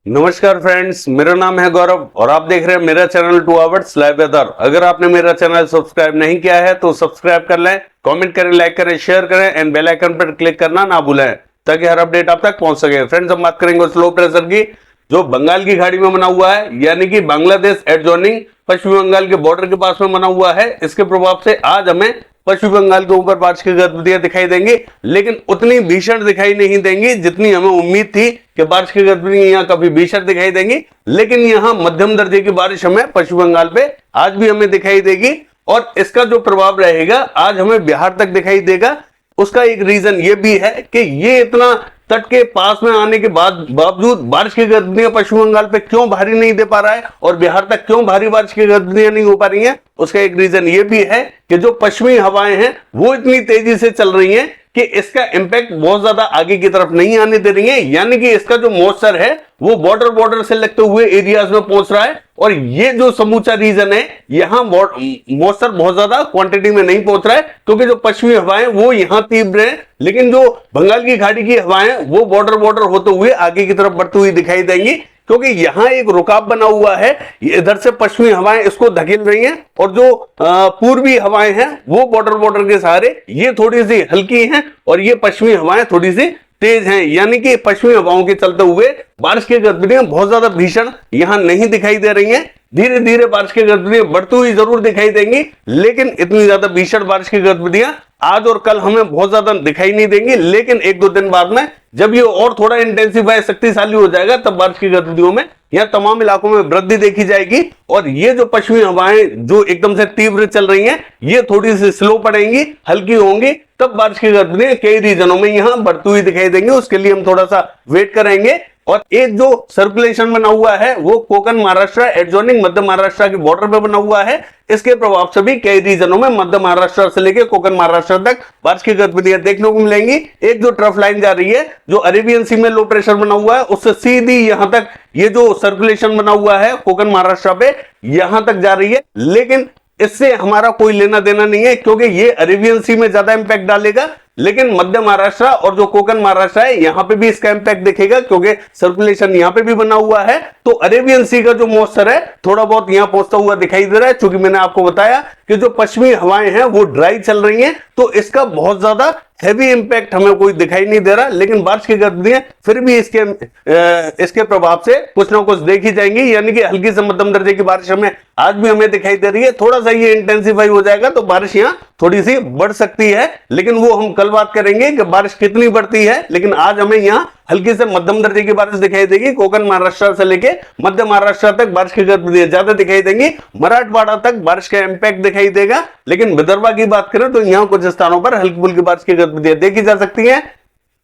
नमस्कार फ्रेंड्स, मेरा नाम है गौरव और आप देख रहे हैं मेरा चैनल 2 आवर्स लाइव वेदर। अगर आपने मेरा चैनल सब्सक्राइब नहीं किया है तो सब्सक्राइब कर लें, कमेंट करें, लाइक करें, शेयर करें एंड बेल आइकन पर क्लिक करना ना भूलें ताकि हर अपडेट आप तक पहुंच सके। फ्रेंड्स, हम बात करेंगे उस लो प्रेशर की जो बंगाल की खाड़ी में बना हुआ है, यानी कि बांग्लादेश एडजॉइनिंग पश्चिम बंगाल के बॉर्डर के पास में बना हुआ है। इसके प्रभाव से आज हमें पश्चिम बंगाल के ऊपर बारिश की गतिविधियां दिखाई देंगी, लेकिन उतनी भीषण दिखाई नहीं देंगी जितनी हमें उम्मीद थी कि बारिश की गतिविधियां यहाँ काफी भीषण दिखाई देंगी। लेकिन यहाँ मध्यम दर्जे की बारिश हमें पश्चिम बंगाल पे आज भी हमें दिखाई देगी और इसका जो प्रभाव रहेगा आज हमें बिहार तक दिखाई देगा। उसका एक रीजन ये भी है कि ये इतना तट के पास में आने के बाद बावजूद बारिश की गतिविधियां पश्चिम बंगाल पे क्यों भारी नहीं दे पा रहा है और बिहार तक क्यों भारी बारिश की गतिविधियां नहीं हो पा रही हैं, उसका एक रीजन ये भी है कि जो पश्चिमी हवाएं हैं वो इतनी तेजी से चल रही हैं कि इसका इंपैक्ट बहुत ज्यादा आगे की तरफ नहीं आने दे रही है। यानी कि इसका जो मॉइस्चर है वो बॉर्डर से लगते हुए एरियाज में पहुंच रहा है और ये जो समूचा रीजन है यहाँ मॉइस्चर बहुत ज्यादा क्वांटिटी में नहीं पहुंच रहा है क्योंकि जो पश्चिमी हवाएं वो यहाँ तीव्र है, लेकिन जो बंगाल की खाड़ी की हवाएं वो बॉर्डर होते हुए आगे की तरफ बढ़ती हुई दिखाई देंगी क्योंकि यहाँ एक रुकाव बना हुआ है। इधर से पश्चिमी हवाएं इसको धकेल रही हैं और जो पूर्वी हवाएं हैं वो बॉर्डर के सहारे ये थोड़ी सी हल्की हैं और ये पश्चिमी हवाएं थोड़ी सी तेज हैं। यानी कि पश्चिमी हवाओं के चलते हुए बारिश की गतिविधियां बहुत ज्यादा भीषण यहां नहीं दिखाई दे रही हैं। धीरे धीरे बारिश की गतिविधियां बढ़ती हुई जरूर दिखाई देंगी, लेकिन इतनी ज्यादा भीषण बारिश की गतिविधियां आज और कल हमें बहुत ज्यादा दिखाई नहीं देंगी। लेकिन एक दो दिन बाद में जब ये और थोड़ा इंटेंसिफाई शक्तिशाली हो जाएगा तब बारिश की गतिविधियों में यह तमाम इलाकों में वृद्धि देखी जाएगी और ये जो पश्चिमी हवाएं जो एकदम से तीव्र चल रही हैं ये थोड़ी सी स्लो पड़ेंगी, हल्की होंगी, तब बारिश की गतिविधियां कई रीजनों में यहां बढ़ती हुई दिखाई देंगी। उसके लिए हम थोड़ा सा वेट करेंगे। और एक जो सर्कुलेशन बना हुआ है वो कोकण महाराष्ट्र एडजॉइनिंग मध्य महाराष्ट्र के बॉर्डर पे बना हुआ है। इसके प्रभाव से भी कई रीजनों में मध्य महाराष्ट्र से लेकर कोकण महाराष्ट्र तक बारिश की गतिविधियां देखने को मिलेंगी। एक जो ट्रफ लाइन जा रही है जो अरेबियन सी में लो प्रेशर बना हुआ है उससे सीधी यहां तक ये जो सर्कुलेशन बना हुआ है कोकण महाराष्ट्र पे यहां तक जा रही है, लेकिन इससे हमारा कोई लेना देना नहीं है क्योंकि ये अरेबियन सी में ज्यादा इंपैक्ट डालेगा। लेकिन मध्य महाराष्ट्र और जो कोकण महाराष्ट्र है यहां पे भी इसका इंपैक्ट दिखेगा क्योंकि सर्कुलेशन यहां पे भी बना हुआ है। तो अरेबियन सी का जो मॉइस्चर है थोड़ा बहुत यहां पहुंचता हुआ दिखाई दे रहा है। क्योंकि मैंने आपको बताया कि जो पश्चिमी हवाएं हैं वो ड्राई चल रही हैं तो इसका बहुत ज्यादा हैवी इंपैक्ट हमें कोई दिखाई नहीं दे रहा, लेकिन बारिश की गतिविधियां फिर भी इसके प्रभाव से कुछ ना कुछ देखी जाएंगी। यानी कि हल्की से मध्यम दर्जे की बारिश हमें आज भी हमें दिखाई दे रही है। थोड़ा सा ये इंटेंसिफाई हो जाएगा तो बारिश यहाँ थोड़ी सी बढ़ सकती है, लेकिन वो हम कल बात करेंगे कि बारिश कितनी बढ़ती है। लेकिन आज हमें यहाँ हल्की से मध्यम दर्जे की बारिश दिखाई देगी। कोकण महाराष्ट्र से लेके मध्य महाराष्ट्र तक बारिश की गतिविधियां ज्यादा दिखाई देंगी। मराठवाड़ा तक बारिश का इंपैक्ट दिखाई देगा। लेकिन विदर्भ की बात करें तो यहाँ कुछ स्थानों पर हल्की फुल्की बारिश की गतिविधियां देखी जा सकती हैं।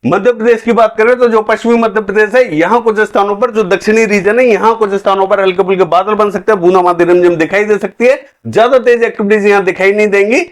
मध्य प्रदेश की बात करें तो जो पश्चिमी मध्य प्रदेश है यहाँ कुछ स्थानों पर, जो दक्षिणी रीजन है यहाँ कुछ स्थानों पर हल्के फुल्के बादल बन सकते हैं, बूंदाबांदी रिमझिम दिखाई दे सकती है। ज्यादा तेज एक्टिविटीज यहाँ दिखाई नहीं देंगी।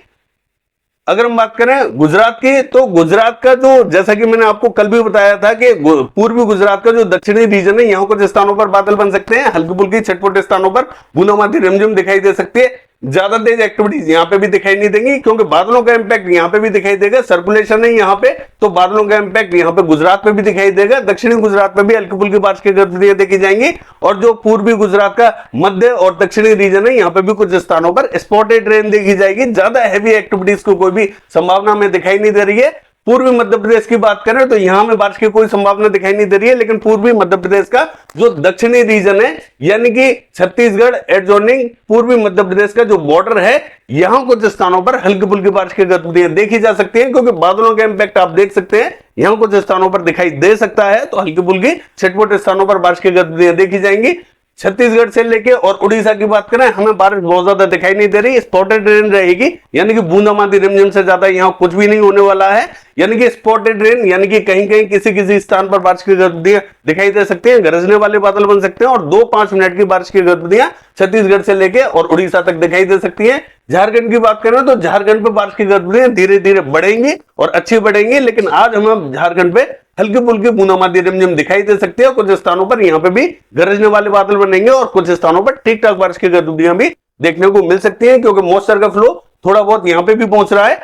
अगर हम बात करें गुजरात की तो गुजरात का जो, जैसा कि मैंने आपको कल भी बताया था कि पूर्वी गुजरात का जो दक्षिणी रीजन है यहाँ कुछ स्थानों पर बादल बन सकते हैं, हल्की फुल्की छटपट स्थानों पर बूंदाबांदी रिमझिम दिखाई दे सकती है। ज्यादा तेज एक्टिविटीज यहाँ पे भी दिखाई नहीं देंगी क्योंकि बादलों का इंपैक्ट यहाँ पे भी दिखाई देगा। सर्कुलेशन है यहाँ पे तो बादलों का इंपैक्ट यहाँ पे गुजरात पे भी दिखाई देगा। दक्षिणी गुजरात पे भी हल्की फुल्की बारिश की गतिविधियां देखी जाएंगी और जो पूर्वी गुजरात का मध्य और दक्षिणी रीजन है यहाँ पे भी कुछ स्थानों पर स्पॉटेड रेन देखी जाएगी। ज्यादा हैवी एक्टिविटीज को कोई भी संभावना में दिखाई नहीं दे रही है। पूर्वी मध्य प्रदेश की बात करें तो यहां में बारिश की कोई संभावना दिखाई नहीं दे रही है, लेकिन पूर्वी मध्य प्रदेश का जो दक्षिणी रीजन है यानी कि छत्तीसगढ़ एडजॉइनिंग पूर्वी मध्य प्रदेश का जो बॉर्डर है यहां कुछ स्थानों पर हल्की फुल्की बारिश की गतिविधियां देखी जा सकती है क्योंकि बादलों का इंपैक्ट आप देख सकते हैं यहां कुछ स्थानों पर दिखाई दे सकता है। तो हल्की फुल्की छटपट स्थानों पर बारिश की गतिविधियां देखी जाएंगी। छत्तीसगढ़ से लेके और उड़ीसा की बात करें हमें बारिश बहुत ज्यादा दिखाई नहीं दे रही, स्पॉटेड रेन रहेगी। यानी कि बूंदाबांदी रिमझिम से ज्यादा यहाँ कुछ भी नहीं होने वाला है। यानी कि स्पॉटेड रेन यानी कि कहीं कहीं किसी स्थान पर बारिश की गतिविधियां दिखाई दे सकती हैं, गरजने वाले बादल बन सकते हैं और 2-5 मिनट की बारिश की गतिविधियां छत्तीसगढ़ से लेके और उड़ीसा तक दिखाई दे सकती है। झारखंड की बात करें तो झारखंड पे बारिश की गतिविधियां धीरे धीरे बढ़ेंगी और अच्छी बढ़ेंगी, लेकिन आज हमें झारखंड पे हल्की फुल्की बूंदाबांदी रिमझिम दिखाई दे सकती है। कुछ स्थानों पर यहाँ पे भी गरजने वाले बादल बनेंगे और कुछ स्थानों पर ठीक ठाक बारिश की गतिविधियां भी देखने को मिल सकती है क्योंकि मॉइस्चर का फ्लो थोड़ा बहुत यहाँ पे भी पहुंच रहा है।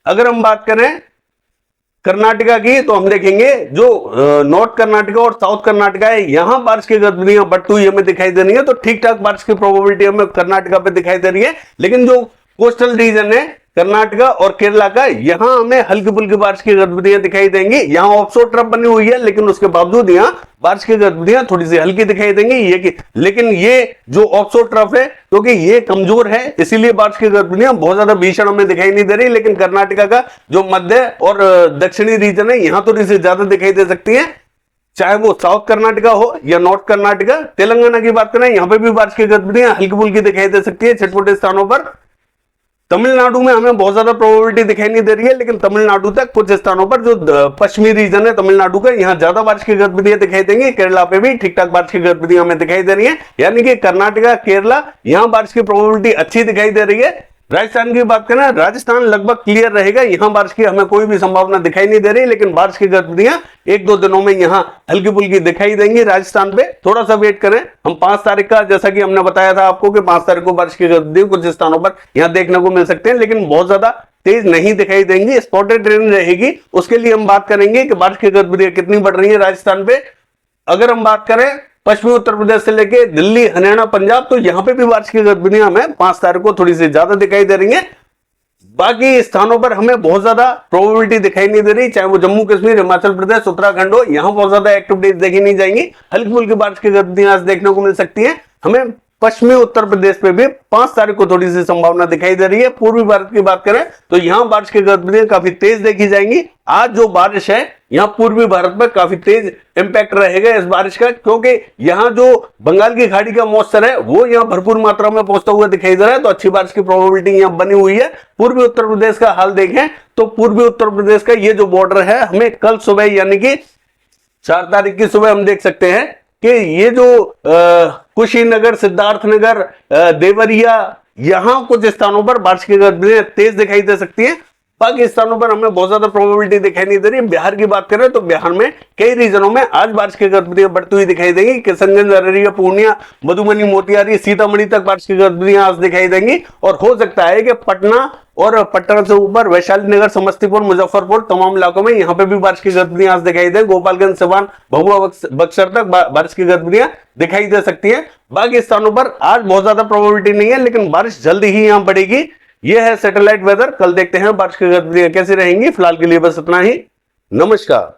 अगर हम बात करें कर्नाटका की, तो हम देखेंगे जो नॉर्थ कर्नाटका और साउथ कर्नाटका है, यहां बारिश की गतिविधियां बढ़ती हुई हमें दिखाई दे रही है। तो ठीक ठाक बारिश की प्रोबेबिलिटी हमें कर्नाटका पे दिखाई दे रही है। लेकिन जो कोस्टल रीजन है कर्नाटका और केरला का, यहां हमें हल्की फुल्की बारिश की गतिविधियां दिखाई देंगी। यहां ऑफशोर ट्रफ बनी हुई है, लेकिन उसके बावजूद यहां बारिश की गतिविधियां थोड़ी सी हल्की दिखाई देंगी। लेकिन ये जो ऑफशोर ट्रफ है, क्योंकि ये कमजोर है, इसीलिए बारिश की गतिविधियां बहुत ज्यादा भीषण हमें दिखाई नहीं दे रही। लेकिन कर्नाटका का जो मध्य और दक्षिणी रीजन है, यहां थोड़ी सी ज्यादा दिखाई दे सकती है, चाहे वो साउथ कर्नाटका हो या नॉर्थ कर्नाटका। तेलंगाना की बात करें, यहां पे भी बारिश की गतिविधियां हल्की फुल्की दिखाई दे सकती है छिटपुटे स्थानों पर। तमिलनाडु में हमें बहुत ज्यादा प्रोबेबिलिटी दिखाई नहीं दे रही है, लेकिन तमिलनाडु तक कुछ स्थानों पर जो पश्चिमी रीजन है तमिलनाडु का, यहां ज्यादा बारिश की गतिविधियां दिखाई देंगी। केरला पे भी ठीक ठाक बारिश की गतिविधियां हमें दिखाई दे रही है, यानी कि कर्नाटका, केरला, यहां बारिश की प्रोबेबिलिटी अच्छी दिखाई दे रही है। राजस्थान की बात करें, राजस्थान लगभग क्लियर रहेगा, यहां बारिश की हमें कोई भी संभावना दिखाई नहीं दे रही। लेकिन बारिश की गतिविधियां एक दो दिनों में यहां हल्की फुल्की दिखाई देंगी। राजस्थान पे थोड़ा सा वेट करें, हम 5 तारीख का, जैसा कि हमने बताया था आपको कि 5 तारीख को बारिश की गतिविधियां कुछ स्थानों पर यहां देखने को मिल सकते हैं, लेकिन बहुत ज्यादा तेज नहीं दिखाई देंगी, स्पॉटेड रेन रहेगी। उसके लिए हम बात करेंगे कि बारिश की गतिविधियां कितनी बढ़ रही है राजस्थान पे। अगर हम बात करें पश्चिमी उत्तर प्रदेश से लेके दिल्ली, हरियाणा, पंजाब, तो यहां पे भी बारिश की गतिविधियां हमें 5 तारीख को थोड़ी सी ज्यादा दिखाई दे रही है। बाकी स्थानों पर हमें बहुत ज्यादा प्रोबेबिलिटी दिखाई नहीं दे रही, चाहे वो जम्मू कश्मीर, हिमाचल प्रदेश, उत्तराखंड हो, यहां बहुत ज्यादा एक्टिविटीज देखी नहीं जाएंगी। हल्की फुल्की बारिश की गतिविधियां आज देखने को मिल सकती है। हमें पश्चिमी उत्तर प्रदेश पे भी 5 तारीख को थोड़ी सी संभावना दिखाई दे रही है। पूर्वी भारत की बात करें तो यहां बारिश की गतिविधियां काफी तेज देखी जाएंगी। आज जो बारिश है यहां पूर्वी भारत में काफी तेज इंपैक्ट रहेगा इस बारिश का, क्योंकि यहां जो बंगाल की खाड़ी का मॉइस्चर है वो यहां भरपूर मात्रा में पहुंचता हुआ दिखाई दे रहा है। तो अच्छी बारिश की प्रोबेबिलिटी यहां बनी हुई है। पूर्वी उत्तर प्रदेश का हाल देखें तो पूर्वी उत्तर प्रदेश का ये जो बॉर्डर है, हमें कल सुबह यानी कि 4 तारीख की सुबह हम देख सकते हैं कि ये जो कुशीनगर, सिद्धार्थनगर, देवरिया, यहां कुछ स्थानों पर बारिश की गतिविधियां तेज दिखाई दे सकती है। बाकी स्थानों पर हमें बहुत ज्यादा प्रोबेबिलिटी दिखाई नहीं दे रही। बिहार की बात करें तो बिहार में कई रीजनों में आज बारिश की गतिविधियां बढ़ती हुई दिखाई देंगी। किशनगंज, अररिया, पूर्णिया, मधुबनी, मोतिहारी, सीतामढ़ी तक बारिश की गतिविधियां आज दिखाई देंगी। और हो सकता है कि पटना और पटना से ऊपर वैशाली नगर, समस्तीपुर, मुजफ्फरपुर, तमाम इलाकों में यहां पे भी बारिश की गतिविधियां आज दिखाई दे। गोपालगंज, सिवान, भभुआ, बक्सर तक बारिश की गतिविधियां दिखाई दे सकती है। बाकी स्थानों पर आज बहुत ज्यादा प्रोबेबिलिटी नहीं है, लेकिन बारिश जल्दी ही यहां बढ़ेगी। यह है सैटेलाइट वेदर। कल देखते हैं बारिश की गतिविधियां कैसी रहेंगी। फिलहाल के लिए बस इतना ही। नमस्कार।